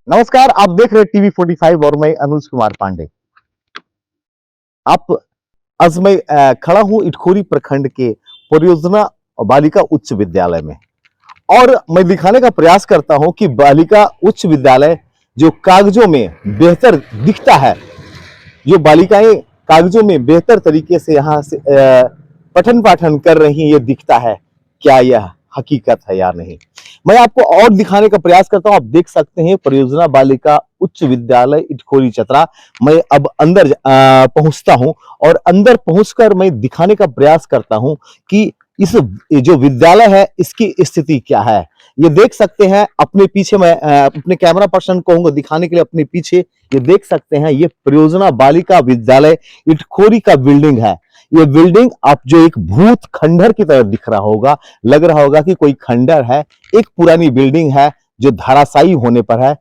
नमस्कार, आप देख रहे हैं टीवी 45 और मैं अनुज कुमार पांडे। आप आज मैं खड़ा हूं इटखोरी प्रखंड के परियोजना बालिका उच्च विद्यालय में और मैं दिखाने का प्रयास करता हूं कि बालिका उच्च विद्यालय जो कागजों में बेहतर दिखता है, जो बालिकाएं कागजों में बेहतर तरीके से यहाँ से पठन पाठन कर रही हैं, ये दिखता है। क्या यह हकीकत है या नहीं, मैं आपको और दिखाने का प्रयास करता हूं। आप देख सकते हैं परियोजना बालिका उच्च विद्यालय इटखोरी चतरा। मैं अब अंदर पहुंचता हूं और अंदर पहुंचकर मैं दिखाने का प्रयास करता हूं कि इस जो विद्यालय है इसकी स्थिति क्या है। ये देख सकते हैं अपने पीछे, मैं अपने कैमरा पर्सन को कहूंगा दिखाने के लिए अपने पीछे। ये देख सकते हैं ये परियोजना बालिका विद्यालय इटखोरी का बिल्डिंग है। ये बिल्डिंग आप जो एक भूत खंडर की तरह दिख रहा होगा, लग रहा होगा कि कोई खंडर है, एक पुरानी बिल्डिंग है जो धराशायी होने पर है।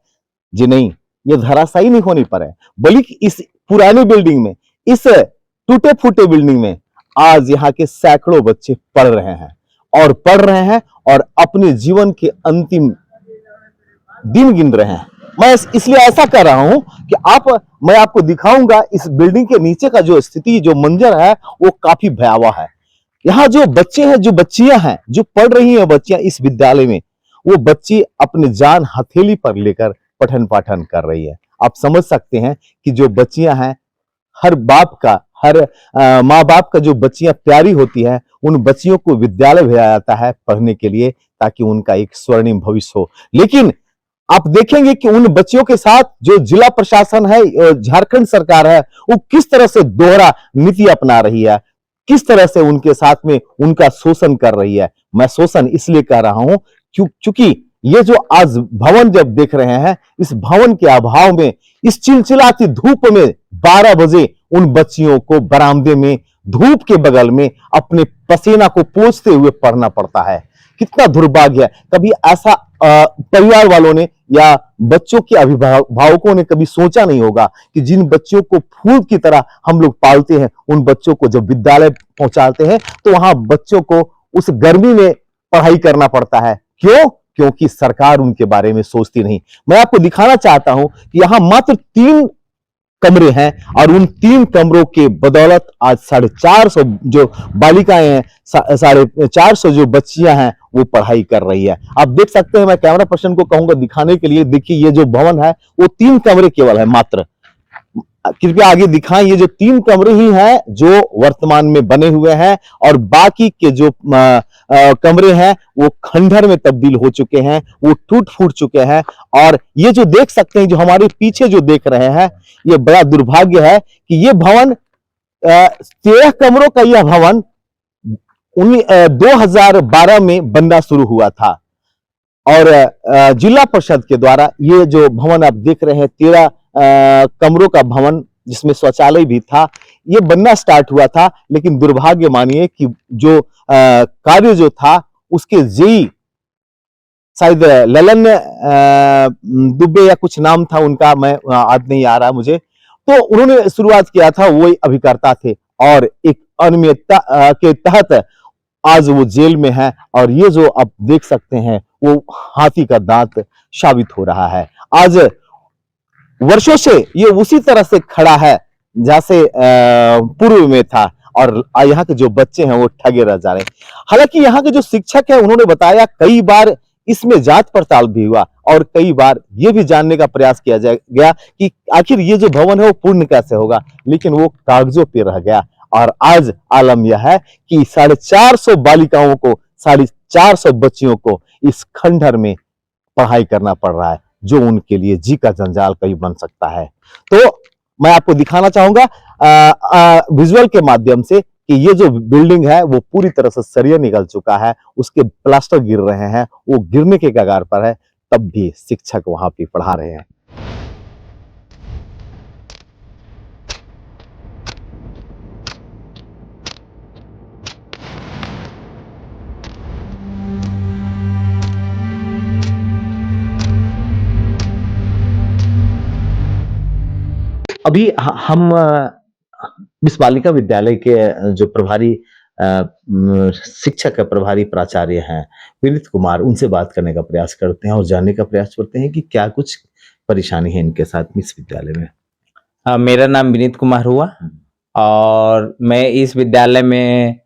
जी नहीं, ये धराशायी नहीं होने पर है, बल्कि इस पुरानी बिल्डिंग में, इस टूटे फूटे बिल्डिंग में आज यहाँ के सैकड़ों बच्चे पढ़ रहे हैं और अपने जीवन के अंतिम दिन गिन रहे हैं। मैं इसलिए ऐसा कर रहा हूं कि मैं आपको दिखाऊंगा इस बिल्डिंग के नीचे का जो स्थिति, जो मंजर है वो काफी भयावह है। यहाँ जो बच्चे हैं, जो बच्चियां हैं, जो पढ़ रही हैं बच्चियां इस विद्यालय में, वो बच्ची अपने जान हथेली पर लेकर पठन पाठन कर रही है। आप समझ सकते हैं कि जो बच्चियां हैं, हर बाप का, हर माँ बाप का जो बच्चियां प्यारी होती है, उन बच्चियों को विद्यालय भेजा जाता है पढ़ने के लिए ताकि उनका एक स्वर्णिम भविष्य हो। लेकिन आप देखेंगे कि उन बच्चियों के साथ जो जिला प्रशासन है, झारखंड सरकार है, वो किस तरह से दोहरा नीति अपना रही है, किस तरह से उनके साथ में उनका शोषण कर रही है। मैं शोषण इसलिए कह रहा हूं क्योंकि ये जो आज भवन जब देख रहे हैं, इस भवन के अभाव में, इस चिलचिलाती धूप में 12 बजे उन बच्चियों को बरामदे में धूप के बगल में अपने पसीना को पोंछते हुए पढ़ना पड़ता है। कितना दुर्भाग्य है। कभी ऐसा परिवार वालों ने या बच्चों के अभिभावकों ने कभी सोचा नहीं होगा कि जिन बच्चों को फूल की तरह हम लोग पालते हैं, उन बच्चों को जब विद्यालय पहुंचाते हैं तो वहां बच्चों को उस गर्मी में पढ़ाई करना पड़ता है। क्यों? क्योंकि सरकार उनके बारे में सोचती नहीं। मैं आपको दिखाना चाहता हूं कि यहां मात्र 3 कमरे हैं और उन 3 कमरों के बदौलत आज 450 जो बालिकाएं हैं, 450 जो बच्चियां हैं, वो पढ़ाई कर रही है। आप देख सकते हैं, मैं कैमरा पर्सन को कहूंगा दिखाने के लिए। देखिए ये जो भवन है वो 3 कमरे केवल है मात्र। कृपया आगे दिखाएं। ये जो 3 कमरे ही हैं जो वर्तमान में बने हुए हैं और बाकी के जो कमरे हैं वो खंडहर में तब्दील हो चुके हैं, वो टूट फूट चुके हैं। और ये जो देख सकते हैं, जो हमारे पीछे जो देख रहे हैं, ये बड़ा दुर्भाग्य है कि ये भवन 13 कमरों का यह भवन 2012 में बनना शुरू हुआ था और जिला परिषद के द्वारा ये जो भवन आप देख रहे हैं, 13 कमरों का भवन जिसमें शौचालय भी था, ये बनना स्टार्ट हुआ था। लेकिन दुर्भाग्य मानिए कि जो कार्य जो था उसके जेई शायद ललन दुबे या कुछ नाम था उनका, मैं याद नहीं आ रहा मुझे, तो उन्होंने शुरुआत किया था, वही अभिकर्ता थे और एक अनियमितता के तहत आज वो जेल में है। और ये जो आप देख सकते हैं वो हाथी का दांत साबित हो रहा है। आज वर्षों से ये उसी तरह से खड़ा है जैसे पूर्व में था और यहाँ के जो बच्चे हैं वो ठगे रह जा रहे हैं। हालांकि यहाँ के जो शिक्षक है उन्होंने बताया, कई बार इसमें जांच पड़ताल भी हुआ और कई बार ये भी जानने का प्रयास किया गया कि आखिर ये जो भवन है वो पूर्ण कैसे होगा, लेकिन वो कागजों पे रह गया। और आज आलम यह है कि 450 बालिकाओं को, 450 बच्चियों को इस खंडहर में पढ़ाई करना पड़ रहा है, जो उनके लिए जी का जंजाल कहीं बन सकता है। तो मैं आपको दिखाना चाहूंगा विजुअल के माध्यम से कि ये जो बिल्डिंग है वो पूरी तरह से सरिया निकल चुका है, उसके प्लास्टर गिर रहे हैं, वो गिरने के कगार पर है, तब भी शिक्षक वहां पे पढ़ा रहे हैं। अभी हम इस बालिका विद्यालय के जो प्रभारी शिक्षक है, प्रभारी प्राचार्य हैं विनीत कुमार, उनसे बात करने का प्रयास करते हैं और जानने का प्रयास करते हैं कि क्या कुछ परेशानी है इनके साथ इस विद्यालय में? मेरा नाम विनीत कुमार हुआ और मैं इस विद्यालय में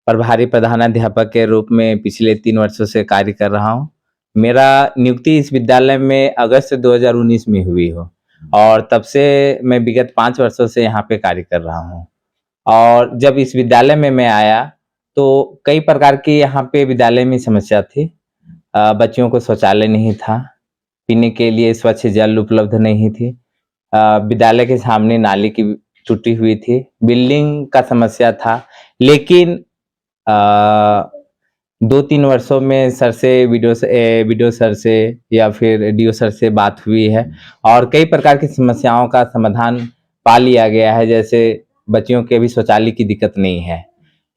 प्रभारी प्रधानाध्यापक के रूप में पिछले 3 वर्षों से कार्य कर रहा हूँ। मेरा नियुक्ति इस विद्यालय में अगस्त 2019 में हुई हो और तब से मैं विगत 5 वर्षों से यहाँ पे कार्य कर रहा हूँ। और जब इस विद्यालय में मैं आया तो कई प्रकार की यहाँ पे विद्यालय में समस्या थी। बच्चों को शौचालय नहीं था, पीने के लिए स्वच्छ जल उपलब्ध नहीं थी। विद्यालय के सामने नाली की टूटी हुई थी, बिल्डिंग का समस्या था। लेकिन 2-3 वर्षों में सर से वीडियो सर से या फिर डीओ सर से बात हुई है और कई प्रकार की समस्याओं का समाधान पा लिया गया है। जैसे बच्चियों के भी शौचालय की दिक्कत नहीं है।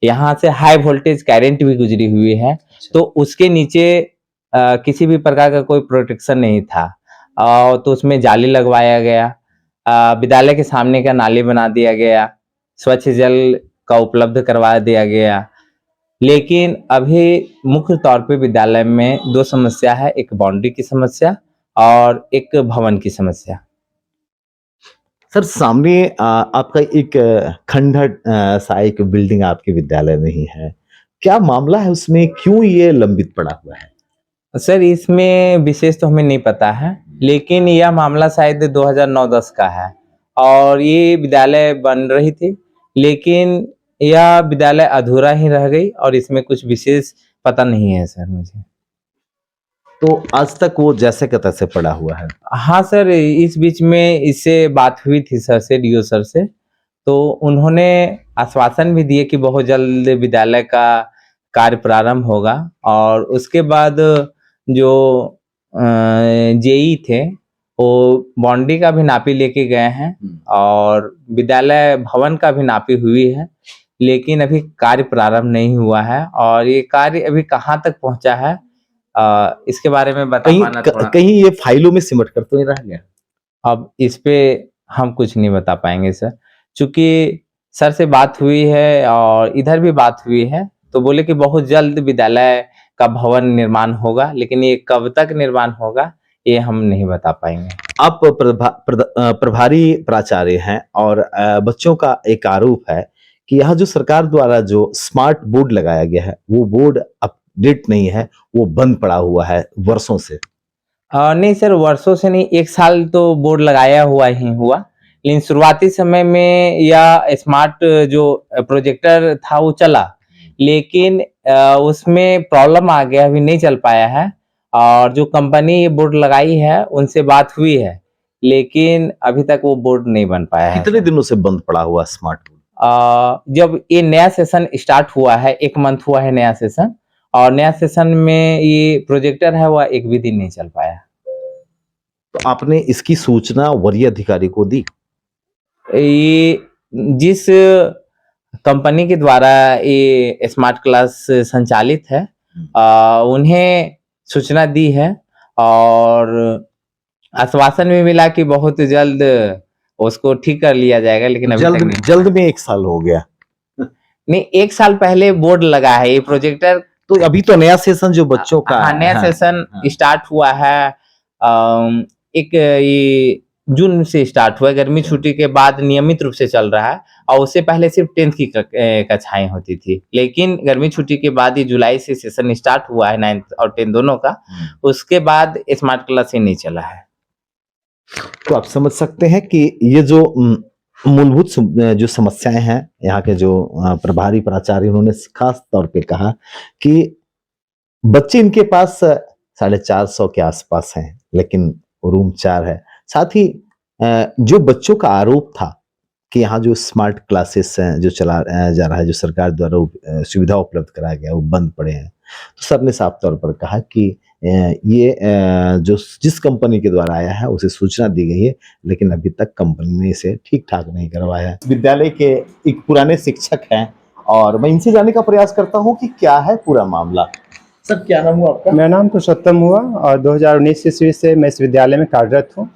यहाँ से हाई वोल्टेज करंट भी गुजरी हुई है, तो उसके नीचे किसी भी प्रकार का कोई प्रोटेक्शन नहीं था। तो उसमें जाली लगवाया गया, विद्यालय के सामने का नाली बना दिया गया, स्वच्छ जल का उपलब्ध करवा दिया गया। लेकिन अभी मुख्य तौर पे विद्यालय में 2 समस्या है, एक बाउंड्री की समस्या और एक भवन की समस्या। सर सामने आपका एक खंडहर सा एक बिल्डिंग आपके विद्यालय में ही है, क्या मामला है उसमें, क्यों ये लंबित पड़ा हुआ है? सर इसमें विशेष तो हमें नहीं पता है, लेकिन यह मामला शायद 2009-10 का है और ये विद्यालय बन रही थी, लेकिन यह विद्यालय अधूरा ही रह गई और इसमें कुछ विशेष पता नहीं है सर मुझे। तो आज तक वो जैसे का तैसे पड़ा हुआ है? हाँ सर, इस बीच में इससे बात हुई थी सर से, डीओ सर से, तो उन्होंने आश्वासन भी दिए कि बहुत जल्द विद्यालय का कार्य प्रारंभ होगा। और उसके बाद जो जेई थे वो बाउंड्री का भी नापी लेके गए हैं और विद्यालय भवन का भी नापी हुई है, लेकिन अभी कार्य प्रारंभ नहीं हुआ है। और ये कार्य अभी कहाँ तक पहुंचा है इसके बारे में बता पाना थोड़ा कहीं ये फाइलों में सिमट कर तो नहीं रह गया? अब इस पे हम कुछ नहीं बता पाएंगे सर, चूंकि सर से बात हुई है और इधर भी बात हुई है, तो बोले कि बहुत जल्द विद्यालय का भवन निर्माण होगा, लेकिन ये कब तक निर्माण होगा ये हम नहीं बता पाएंगे। आप प्रभारी प्राचार्य हैं और बच्चों का एक आरोप है कि यहाँ जो सरकार द्वारा जो स्मार्ट बोर्ड लगाया गया है वो बोर्ड अपडेट नहीं है, वो बंद पड़ा हुआ है वर्षों से। नहीं सर, वर्षों से नहीं, 1 साल तो बोर्ड लगाया हुआ ही हुआ, लेकिन शुरुआती समय में यह स्मार्ट जो प्रोजेक्टर था वो चला, लेकिन उसमें प्रॉब्लम आ गया, अभी नहीं चल पाया है। और जो कंपनी ये बोर्ड लगाई है उनसे बात हुई है, लेकिन अभी तक वो बोर्ड नहीं बन पाया है। कितने दिनों से बंद पड़ा हुआ स्मार्ट बोर्ड? जब ये नया सेशन स्टार्ट हुआ है, 1 मंथ हुआ है नया सेशन, और नया सेशन में ये प्रोजेक्टर है वह 1 भी दिन नहीं चल पाया। तो आपने इसकी सूचना वरीय अधिकारी को दी? ये जिस कंपनी के द्वारा ये स्मार्ट क्लास संचालित है उन्हें सूचना दी है और आश्वासन भी मिला कि बहुत जल्द उसको ठीक कर लिया जाएगा, लेकिन अभी तक नहीं। जल्द में 1 साल हो गया? नहीं, 1 साल पहले बोर्ड लगा है ये प्रोजेक्टर, तो अभी तो नया सेशन जो बच्चों का नया सेशन स्टार्ट हुआ है। एक ये जून से स्टार्ट हुआ, गर्मी छुट्टी के बाद नियमित रूप से चल रहा है और उससे पहले सिर्फ 10th की कक्षाएं होती थी, लेकिन गर्मी छुट्टी के बाद ये जुलाई से सेशन स्टार्ट हुआ है 9th और 10th दोनों का, उसके बाद स्मार्ट क्लास ही नहीं चला है। तो आप समझ सकते हैं कि ये जो मूलभूत जो समस्याएं हैं, यहाँ के जो प्रभारी प्राचार्य उन्होंने खास तौर पे कहा कि बच्चे इनके पास 450 के आसपास हैं, लेकिन रूम 4 है। साथ ही जो बच्चों का आरोप था कि यहाँ जो स्मार्ट क्लासेस जो चला जा रहा है, जो सरकार द्वारा सुविधा उपलब्ध कराया गया, वो बंद पड़े हैं। तो सर ने साफ तौर पर कहा कि ये जो जिस कंपनी के द्वारा आया है उसे सूचना दी गई है, लेकिन अभी तक कंपनी ने इसे ठीक ठाक नहीं करवाया है। विद्यालय के एक पुराने शिक्षक हैं और मैं इनसे जानने का प्रयास करता हूँ कि क्या है पूरा मामला। सर क्या नाम हुआ आपका? मेरा नाम पुरुषोत्तम हुआ और 2019 ईस्वी से मैं इस विद्यालय में कार्यरत हूँ।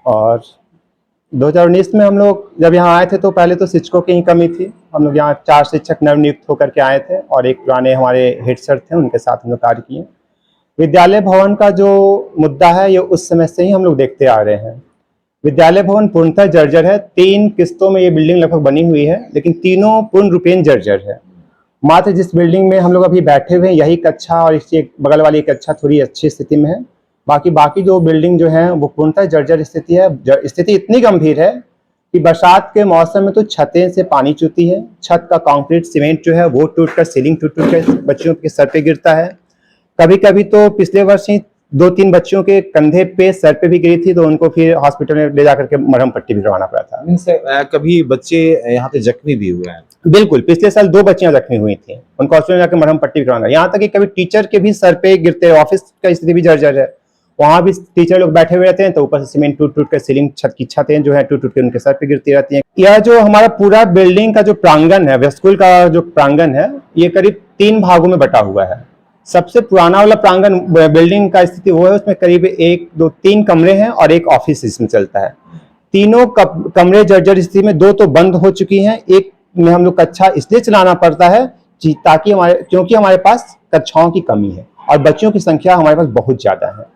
और 2019 में हम लोग जब यहाँ आए थे तो पहले तो शिक्षकों की ही कमी थी। हम लोग यहाँ 4 शिक्षक नवनियुक्त होकर के आए थे और एक पुराने हमारे हेड सर थे, उनके साथ हम लोग कार्य किए। विद्यालय भवन का जो मुद्दा है ये उस समय से ही हम लोग देखते आ रहे हैं। विद्यालय भवन पूर्णतः जर्जर है। 3 किस्तों में ये बिल्डिंग लगभग बनी हुई है, लेकिन तीनों पूर्ण रूपेण जर्जर है। मात्र जिस बिल्डिंग में हम लोग अभी बैठे हुए हैं यही कक्षा और इसके बगल वाली कक्षा थोड़ी अच्छी स्थिति में है। बाकी जो बिल्डिंग जो है वो पूर्णतः जर्जर स्थिति है। स्थिति इतनी गंभीर है कि बरसात के मौसम में तो छतें से पानी चूती है, छत का कंक्रीट सीमेंट जो है वो टूटकर, सीलिंग टूट कर बच्चों के सर पे गिरता है। कभी कभी तो पिछले वर्ष ही 2-3 बच्चों के कंधे पे, सर पे भी गिरी थी, तो उनको फिर हॉस्पिटल में ले जाकर के मरहम पट्टी भी करवाना पड़ा था। इनसे कभी बच्चे यहाँ पे जख्मी भी हुए हैं? बिल्कुल, पिछले साल 2 बच्चियां जख्मी हुई थी, उनको हॉस्पिटल में जाकर मरहम पट्टी भी करवाना। यहाँ तक कि कभी टीचर के भी सर पे गिरते हैं। ऑफिस का स्थिति भी जर्जर है, वहां भी टीचर लोग बैठे हुए रहते हैं तो ऊपर से सीमेंट टूट कर, सीलिंग छत की छतें जो है टूट के उनके सर पे गिरती रहती हैं। यह जो हमारा पूरा बिल्डिंग का जो प्रांगण है, स्कूल का जो प्रांगण है, ये करीब 3 भागों में बटा हुआ है। सबसे पुराना वाला प्रांगण बिल्डिंग का स्थिति वो है, उसमें करीब 1, 2, 3 कमरे हैं और एक ऑफिस इसमें चलता है। तीनों कमरे जर्जर स्थिति में, 2 तो बंद हो चुकी हैं, एक में हम लोग कक्षा इसलिए चलाना पड़ता है ताकि क्योंकि हमारे पास कक्षाओं की कमी है और बच्चों की संख्या हमारे पास बहुत ज्यादा है।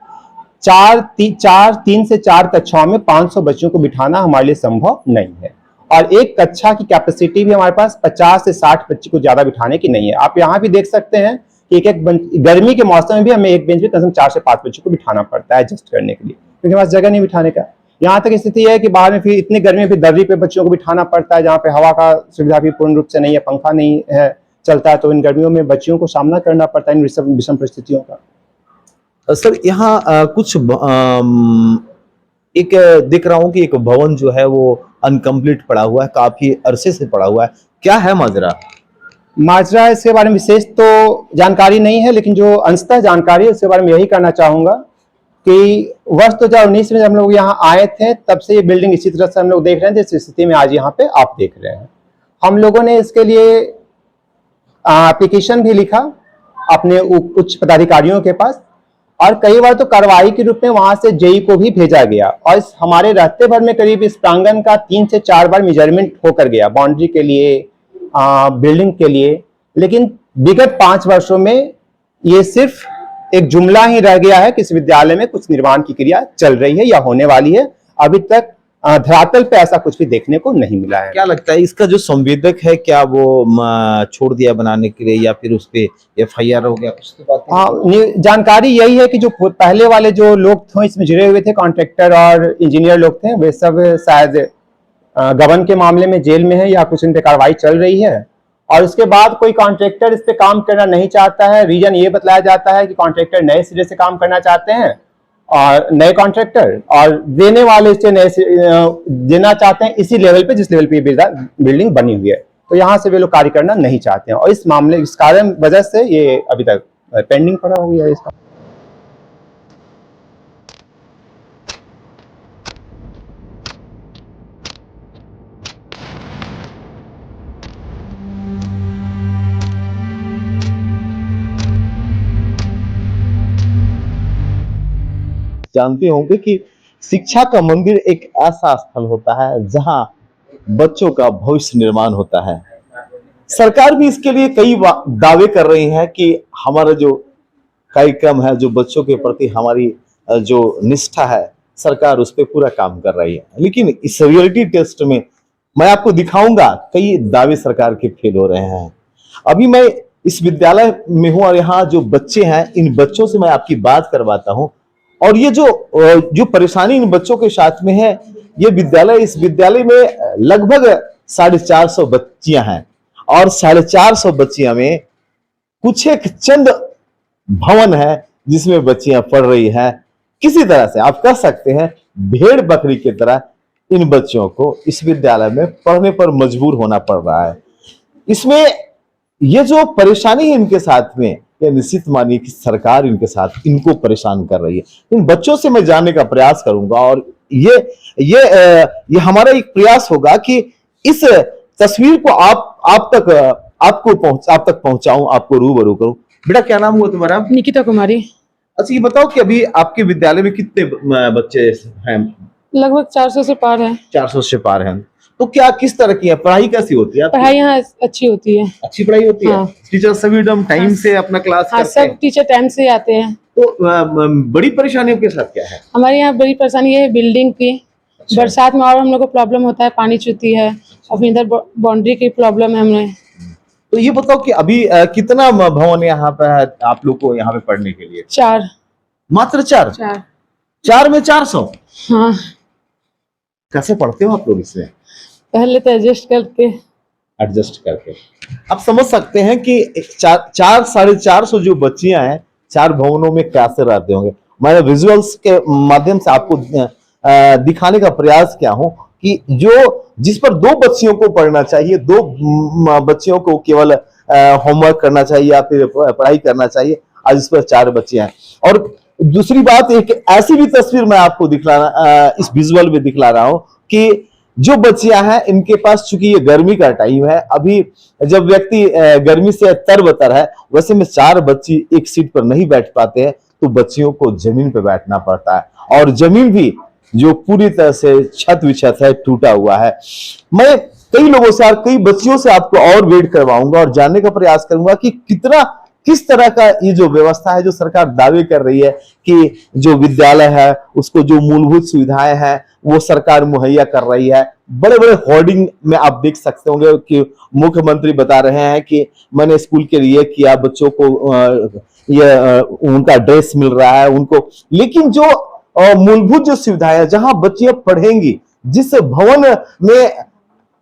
3 से 4 कक्षाओं में 500 बच्चों को बिठाना हमारे लिए संभव नहीं है और एक कक्षा की कैपेसिटी भी हमारे पास 50 से 60 बच्चे को ज्यादा बिठाने की नहीं है। आप यहाँ भी देख सकते हैं कि एक गर्मी के मौसम में भी हमें एक बेंच पे कम से कम 4 से 5 बच्चों को बिठाना पड़ता है एडजस्ट करने के लिए, क्योंकि हमारे पास जगह नहीं बिठाने का। यहाँ तक स्थिति है कि बाहर में फिर इतनी गर्मी में फिर दर्री पे बच्चों को बिठाना पड़ता है, जहाँ पे हवा का सुविधा भी पूर्ण रूप से नहीं है, पंखा नहीं है चलता है, तो इन गर्मियों में बच्चियों को सामना करना पड़ता है इन विषम परिस्थितियों का। सर यहाँ कुछ एक देख रहा हूँ कि एक भवन जो है वो अनकम्प्लीट पड़ा हुआ है, काफी अरसे से पड़ा हुआ है, क्या है माजरा? इसके बारे में विशेष तो जानकारी नहीं है, लेकिन जो अंशतः जानकारी है उसके बारे में यही कहना चाहूंगा कि वर्ष 2019 में जब हम लोग यहाँ आए थे तब से ये बिल्डिंग इसी तरह से हम लोग देख रहे हैं जिस स्थिति में आज यहाँ पे आप देख रहे हैं। हम लोगों ने इसके लिए एप्लीकेशन भी लिखा अपने उच्च पदाधिकारियों के पास और कई बार तो कार्रवाई के रूप में वहां से जेई को भी भेजा गया और हमारे रहते भर में करीब इस प्रांगण का 3 से 4 बार मेजरमेंट होकर गया, बाउंड्री के लिए, बिल्डिंग के लिए। लेकिन विगत 5 वर्षों में ये सिर्फ एक जुमला ही रह गया है कि इस विद्यालय में कुछ निर्माण की क्रिया चल रही है या होने वाली है। अभी तक धरातल पे ऐसा कुछ भी देखने को नहीं मिला है। क्या लगता है इसका जो संवेदक है, क्या वो छोड़ दिया बनाने के लिए या फिर उस पे FIR हो गया? कुछ तो बात हाँ, जानकारी यही है कि जो पहले वाले जो लोग थे इसमें जुड़े हुए थे, कॉन्ट्रैक्टर और इंजीनियर लोग थे, वे सब शायद गबन के मामले में जेल में है या कुछ इन पे कार्रवाई चल रही है और उसके बाद कोई कॉन्ट्रैक्टर इस पे काम करना नहीं चाहता है। रीजन ये बतलाया जाता है कि कॉन्ट्रैक्टर नए सिरे से काम करना चाहते हैं और नए कॉन्ट्रैक्टर और देने वाले इससे नए देना चाहते हैं इसी लेवल पे जिस लेवल पे बिल्डिंग बनी हुई है, तो यहाँ से वे लोग कार्य करना नहीं चाहते हैं और इस मामले, इस कारण वजह से ये अभी तक पेंडिंग पड़ा हो गया है इसका। जानते होंगे कि शिक्षा का मंदिर एक ऐसा स्थल होता है जहां बच्चों का भविष्य निर्माण होता है। सरकार भी इसके लिए कई दावे कर रही है कि हमारा जो कार्यक्रम है, जो बच्चों के प्रति हमारी जो निष्ठा है, सरकार उस पर पूरा काम कर रही है। लेकिन इस रियलिटी टेस्ट में मैं आपको दिखाऊंगा कई दावे सरकार के फेल हो रहे हैं। अभी मैं इस विद्यालय में हूं और यहाँ जो बच्चे हैं, इन बच्चों से मैं आपकी बात करवाता हूं और ये जो परेशानी इन बच्चों के साथ में है, ये विद्यालय, इस विद्यालय में लगभग 450 बच्चियां हैं और 450 बच्चियां में कुछ एक चंद भवन है जिसमें बच्चियां पढ़ रही हैं। किसी तरह से आप कह सकते हैं भेड़ बकरी की तरह इन बच्चों को इस विद्यालय में पढ़ने पर मजबूर होना पड़ रहा है। इसमें ये जो परेशानी है इनके साथ में, ये निश्चित मानिए कि सरकार इनके साथ इनको परेशान कर रही है। इन बच्चों से मैं जानने का प्रयास करूंगा और ये हमारा एक प्रयास होगा कि इस तस्वीर को आप तक पहुंचाऊं, आपको रूबरू करूं। बेटा क्या नाम हुआ तुम्हारा? निकिता कुमारी। अच्छा ये बताओ कि अभी आपके विद्यालय में कितने बच्चे हैं? लगभग 400 से पार है। 400 से पार हैं। तो क्या किस तरह की है पढ़ाई, कैसी होती है? पढ़ाई यहाँ अच्छी होती है। अच्छी पढ़ाई होती है? हाँ। टीचर सभी एकदम टाइम से अपना क्लास हाँ, करते हैं? सब टीचर टाइम से आते हैं। तो बड़ी परेशानियों के साथ क्या है? हमारे यहाँ बड़ी परेशानी ये है बिल्डिंग की। अच्छा। बरसात में और हम लोग को प्रॉब्लम होता है, पानी चूती है और फिर इधर बाउंड्री की प्रॉब्लम है हमें। तो ये बताओ कि अभी कितना भवन यहाँ पे है आप लोग को यहाँ पे पढ़ने के लिए? 4 मात्र 4? 4 4 में 400? हाँ, कैसे पढ़ते हो आप लोग इसमें पहले तो एडजस्ट करके। एडजस्ट करके? आप समझ सकते हैं कि 400-450 जो बच्चियां हैं 4 भवनों में कैसे रहते होंगे। मैंने विजुअल्स के माध्यम से आपको दिखाने का प्रयास किया हूं कि जिस पर 2 बच्चियों को पढ़ना चाहिए, 2 बच्चियों को केवल होमवर्क करना चाहिए या फिर पढ़ाई करना चाहिए, आज इस पर 4 बच्चियां हैं। और दूसरी बात, एक ऐसी भी तस्वीर मैं आपको इस विजुअल में दिखला रहा हूं कि जो बच्चियां हैं इनके पास, चूंकि ये गर्मी का टाइम है, अभी जब व्यक्ति गर्मी से तरबतर है, वैसे में 4 बच्ची एक सीट पर नहीं बैठ पाते हैं, तो बच्चियों को जमीन पर बैठना पड़ता है। और जमीन भी जो पूरी तरह से छत विछत है, टूटा हुआ है। मैं कई लोगों से और कई बच्चियों से आपको और वेट करवाऊंगा और जानने का प्रयास करूंगा कि किस तरह का ये जो व्यवस्था है, जो सरकार दावे कर रही है कि जो विद्यालय है उसको जो मूलभूत सुविधाएं हैं वो सरकार मुहैया कर रही है। बड़े बड़े होर्डिंग में आप देख सकते होंगे कि मुख्यमंत्री बता रहे हैं कि मैंने स्कूल के लिए किया, बच्चों को उनका ड्रेस मिल रहा है उनको। लेकिन जो मूलभूत जो सुविधाएं, जहां बच्चियां पढ़ेंगी, जिस भवन में,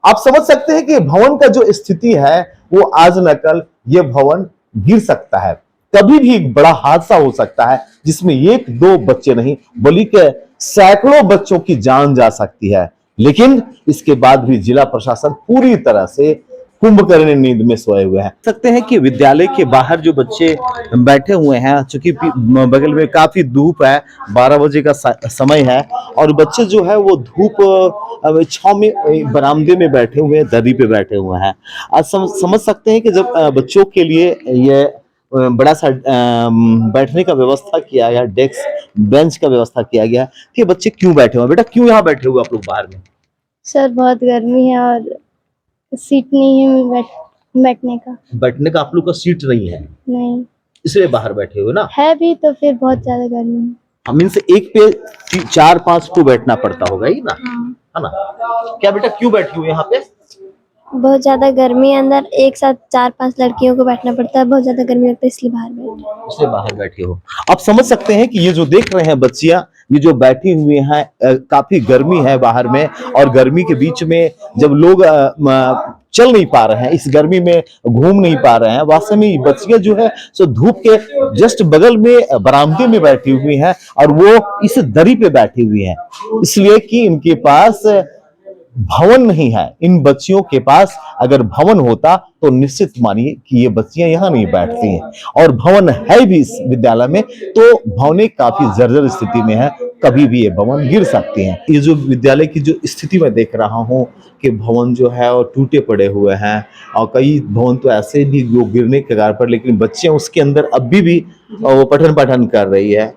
आप समझ सकते हैं कि भवन का जो स्थिति है वो आज न कल ये भवन गिर सकता है। कभी भी एक बड़ा हादसा हो सकता है जिसमें 1-2 बच्चे नहीं बल्कि सैकड़ों बच्चों की जान जा सकती है। लेकिन इसके बाद भी जिला प्रशासन पूरी तरह से कुंभकर्ण नींद में सोए हुए हैं। सकते हैं कि विद्यालय के बाहर जो बच्चे बैठे हुए हैं, चूंकि बगल में काफी धूप है, 12 बजे का समय है, और बच्चे जो है वो धूप छांव में बरामदे में बैठे हुए हैं, दरी पे बैठे हुए हैं। आज समझ सकते हैं कि जब बच्चों के लिए ये बड़ा सा बैठने का व्यवस्था किया गया, डेस्क बेंच का व्यवस्था किया गया, कि बच्चे क्यों बैठे हुए? बेटा क्यों यहाँ बैठे हुए आप लोग बाहर में? सर बहुत गर्मी है और सीट नहीं है बैठने का। बैठने का आप लोग का सीट नहीं है, नहीं इसलिए बाहर बैठे हुए ना? है भी तो फिर बहुत ज्यादा गर्मी है। हम इनसे एक पे 4-5 को बैठना पड़ता होगा ही ना, हाँ। है ना? क्या बेटा क्यों बैठी हुई यहाँ पे? बहुत ज्यादा गर्मी है, अंदर एक साथ 4-5 लड़कियों को बैठना पड़ता है, बहुत ज्यादा गर्मी लगता है इसलिए बाहर बैठे। इसलिए बाहर बैठी हो। आप समझ सकते हैं कि ये जो देख रहे हैं बच्चियां, ये जो बैठी हुई हैं, काफी गर्मी है बाहर में, और गर्मी के बीच में जब लोग चल नहीं पा रहे हैं, इस गर्मी में घूम नहीं पा रहे हैं, वास्तव में बच्चियां जो है सो धूप के जस्ट बगल में बरामदे में बैठी हुई हैं, और वो इस दरी पे बैठी हुई हैं, इसलिए कि इनके पास भवन नहीं है। इन बच्चियों के पास अगर भवन होता तो निश्चित मानिए कि ये बच्चियां यहाँ नहीं बैठती हैं, और भवन है भी इस विद्यालय में तो भवनें काफी जर्जर स्थिति में है, कभी भी ये भवन गिर सकती हैं। ये जो विद्यालय की जो स्थिति मैं देख रहा हूँ कि भवन जो है वो टूटे पड़े हुए हैं, और कई भवन तो ऐसे भी जो गिरने के कगार पर, लेकिन बच्चियां उसके अंदर अभी भी वो पठन पाठन कर रही है।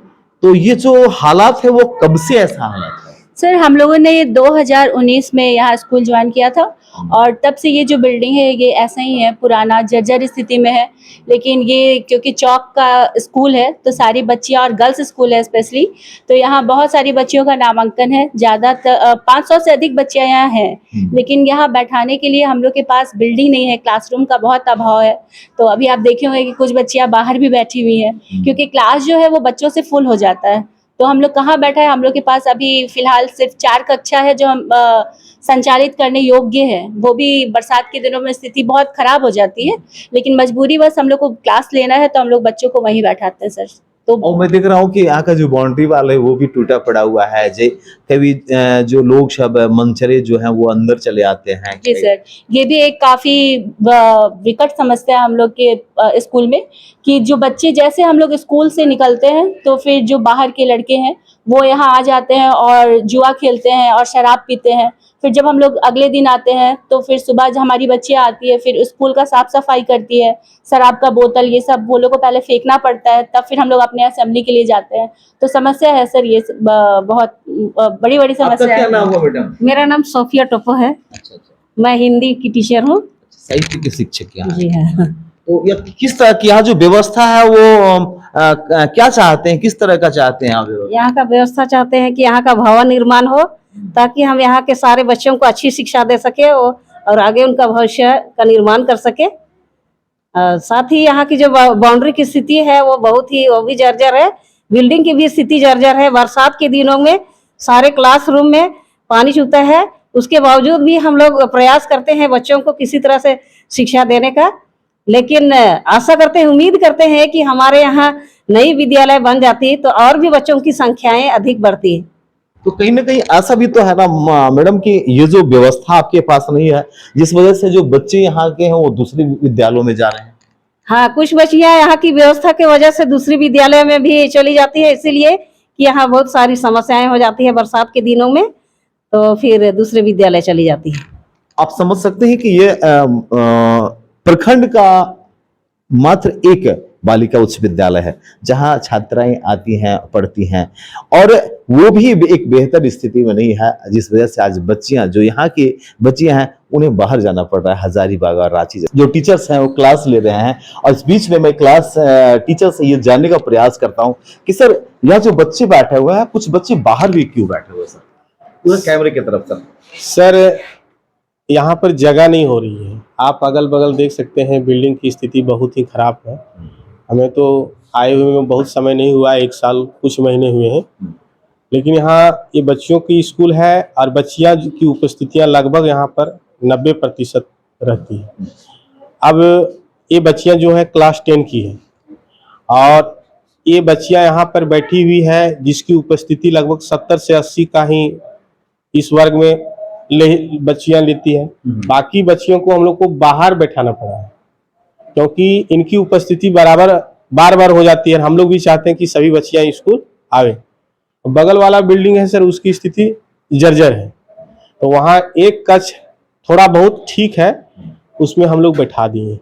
तो ये जो हालात है वो कब से ऐसा हालात है? सर हम लोगों ने 2019 में यहाँ स्कूल ज्वाइन किया था, और तब से ये जो बिल्डिंग है ये ऐसा ही है, पुराना जर्जर स्थिति में है। लेकिन ये क्योंकि चौक का स्कूल है तो सारी बच्चियाँ, और गर्ल्स स्कूल है स्पेशली, तो यहाँ बहुत सारी बच्चियों का नामांकन है। ज़्यादातर 500 से अधिक बच्चियाँ यहाँ हैं, लेकिन यहाँ बैठाने के लिए हम लोग के पास बिल्डिंग नहीं है, क्लासरूम का बहुत अभाव है। तो अभी आप देखे होंगे कि कुछ बच्चियाँ बाहर भी बैठी हुई हैं, क्योंकि क्लास जो है वो बच्चों से फुल हो जाता है। तो हम लोग कहाँ बैठा है, हम लोग के पास अभी फिलहाल सिर्फ 4 कक्षा है जो हम संचालित करने योग्य है, वो भी बरसात के दिनों में स्थिति बहुत खराब हो जाती है, लेकिन मजबूरी बस हम लोग को क्लास लेना है तो हम लोग बच्चों को वहीं बैठाते हैं सर। तो और मैं देख रहा हूँ कि यहाँ का जो बाउंड्री वाल है वो भी टूटा पड़ा हुआ है, कभी जो लोग सब मनचरे जो हैं वो अंदर चले आते हैं। जी सर, ये भी एक काफी विकट समस्या है हम लोग के स्कूल में, कि जो बच्चे जैसे हम लोग स्कूल से निकलते हैं तो फिर जो बाहर के लड़के हैं वो यहाँ आ जाते हैं और जुआ खेलते हैं और शराब पीते हैं। फिर जब हम लोग अगले दिन आते हैं तो फिर सुबह जब हमारी बच्चियाँ आती है फिर स्कूल का साफ सफाई करती है, शराब का बोतल ये सब वो लोग को पहले फेंकना पड़ता है, तब फिर हम लोग अपने असेंबली के लिए जाते हैं। तो समस्या है सर, ये बहुत बड़ी बड़ी समस्या है। क्या नाम हुआ बेटा? मेरा नाम सोफिया टोपो है। अच्छा, मैं हिंदी की टीचर हूँ। साहित्य के शिक्षक यहाँ जी हाँ। तो किस तरह की यहाँ जो व्यवस्था है वो क्या चाहते हैं, किस तरह का चाहते हैं आप? यहाँ का व्यवस्था चाहते हैं कि यहाँ का भवन निर्माण हो, ताकि हम यहाँ के सारे बच्चों को अच्छी शिक्षा दे सके और आगे उनका भविष्य का निर्माण कर सके। साथ ही यहाँ की जो बाउंड्री की स्थिति है वो भी जर्जर है। बिल्डिंग की भी स्थिति जर्जर है। बरसात के दिनों में सारे क्लासरूम में पानी चूता है। उसके बावजूद भी हम लोग प्रयास करते हैं बच्चों को किसी तरह से शिक्षा देने का, लेकिन आशा करते हैं, उम्मीद करते हैं कि हमारे यहाँ नई विद्यालय बन जाती तो और भी बच्चों की संख्याएं अधिक बढ़ती। तो कहीं ना कहीं ऐसा भी तो है ना मैडम कि ये जो व्यवस्था आपके पास नहीं है, जिस वजह से जो बच्चे यहाँ के हैं वो दूसरे विद्यालयों में जा रहे हैं। हाँ, कुछ बच्चियां यहाँ की व्यवस्था की वजह से दूसरी विद्यालय में भी चली जाती है, इसीलिए कि यहाँ बहुत सारी समस्याएं हो जाती है बरसात के दिनों में, तो फिर दूसरे विद्यालय चली जाती है। आप समझ सकते हैं कि ये प्रखंड का मात्र एक बालिका उच्च विद्यालय है जहां छात्राएं आती हैं, पढ़ती हैं, और वो भी एक बेहतर स्थिति में नहीं है, जिस वजह से आज बच्चियां, जो यहाँ की बच्चियां हैं, उन्हें बाहर जाना पड़ रहा है। हजारीबाग और रांची जो टीचर्स हैं वो क्लास ले रहे हैं, और इस बीच में मैं क्लास टीचर से ये जानने का प्रयास करता हूँ कि सर, यहाँ जो बच्चे बैठे हुए हैं, कुछ बच्चे बाहर भी क्यों बैठे हुए सर? पूरा कैमरे की तरफ सर, यहाँ पर जगह नहीं हो रही है। आप अगल बगल देख सकते हैं, बिल्डिंग की स्थिति बहुत ही खराब है। हमें तो आए हुए में बहुत समय नहीं हुआ, 1 साल कुछ महीने हुए हैं, लेकिन यहाँ ये बच्चियों की स्कूल है और बच्चियाँ की उपस्थितियाँ लगभग यहाँ पर 90% रहती है। अब ये बच्चियाँ जो है क्लास 10 की है, और ये बच्चियाँ यहाँ पर बैठी हुई है जिसकी उपस्थिति लगभग 70 से 80 का ही इस वर्ग में बच्चियाँ लेती हैं। बाकी बच्चियों को हम लोग को बाहर बैठाना पड़ा है, क्योंकि इनकी उपस्थिति बार बार हो जाती है। हम लोग भी चाहते हैं कि सभी बच्चियां स्कूल आवे। बगल वाला बिल्डिंग है सर, उसकी स्थिति जर्जर है, तो वहाँ एक कक्ष थोड़ा बहुत ठीक है, उसमें हम लोग बैठा दिए,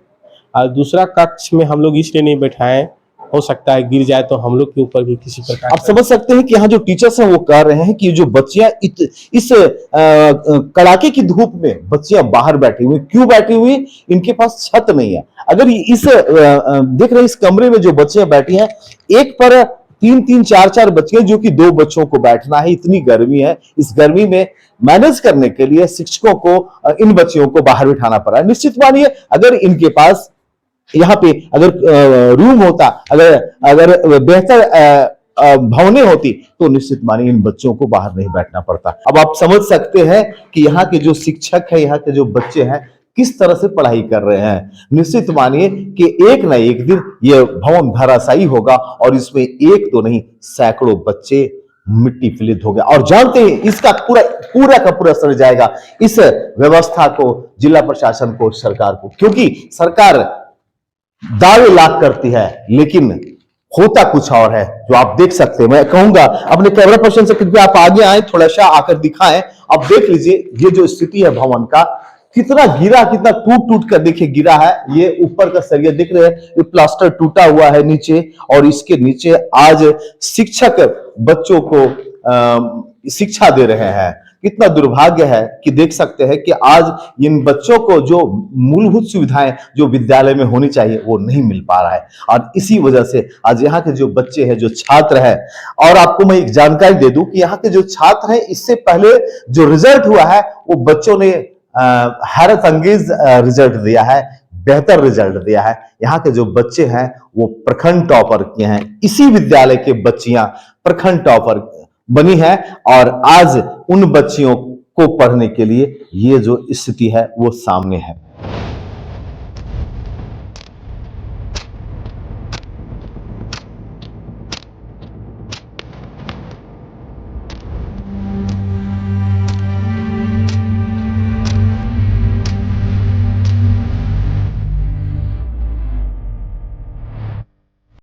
और दूसरा कक्ष में हम लोग इसलिए नहीं बैठाए, हो सकता है गिर जाए तो हम लोग के ऊपर भी किसी प्रकार। आप समझ सकते हैं कि यहाँ जो टीचर्स हैं वो कह रहे हैं कि जो बच्चियां इस कड़ाके की धूप में बच्चियां बाहर बैठी हुई, क्यों बैठी हुई? इनके पास छत नहीं है। अगर इस देख रहे हैं, इस कमरे में जो बच्चियां बैठी हैं, एक पर 3-3, 4-4 बच्चियां, जो कि 2 बच्चों को बैठना है। इतनी गर्मी है, इस गर्मी में मैनेज करने के लिए शिक्षकों को इन बच्चियों को बाहर बिठाना पड़ा है। निश्चित मानिए, अगर इनके पास यहाँ पे अगर रूम होता, अगर बेहतर भवनें होती, तो निश्चित मानिए इन बच्चों को बाहर नहीं बैठना पड़ता। अब आप समझ सकते हैं कि यहाँ के जो शिक्षक है, यहाँ के जो बच्चे हैं, किस तरह से पढ़ाई कर रहे हैं। निश्चित मानिए कि एक ना एक दिन ये भवन धराशायी होगा, और इसमें एक तो नहीं, सैकड़ों बच्चे मिट्टी पलीत हो गया। और जानते हैं, इसका पूरा का पूरा असर जाएगा इस व्यवस्था को, जिला प्रशासन को, सरकार को, क्योंकि सरकार दावे लाख करती है, लेकिन होता कुछ और है, जो आप देख सकते हैं। मैं कहूंगा अपने कैमरा पर्सन से कृपया आप आगे आए, थोड़ा सा आकर दिखाएं। अब देख लीजिए, ये जो स्थिति है भवन का, कितना गिरा, कितना टूट कर देखिए गिरा है। ये ऊपर का सरिया दिख रहे हैं, ये प्लास्टर टूटा हुआ है नीचे, और इसके नीचे आज शिक्षक बच्चों को शिक्षा दे रहे हैं। कितना दुर्भाग्य है कि देख सकते हैं कि आज इन बच्चों को जो मूलभूत सुविधाएं जो विद्यालय में होनी चाहिए वो नहीं मिल पा रहा है, और इसी वजह से आज यहाँ के जो बच्चे हैं, जो छात्र हैं, और आपको मैं एक जानकारी दे दूं कि यहाँ के जो छात्र हैं, इससे पहले जो रिजल्ट हुआ है, वो बच्चों ने हैरत अंगेज रिजल्ट दिया है, बेहतर रिजल्ट दिया है। यहाँ के जो बच्चे हैं वो प्रखंड टॉपर किए हैं। इसी विद्यालय के बच्चियां प्रखंड टॉपर बनी है, और आज उन बच्चियों को पढ़ने के लिए ये जो स्थिति है वो सामने है।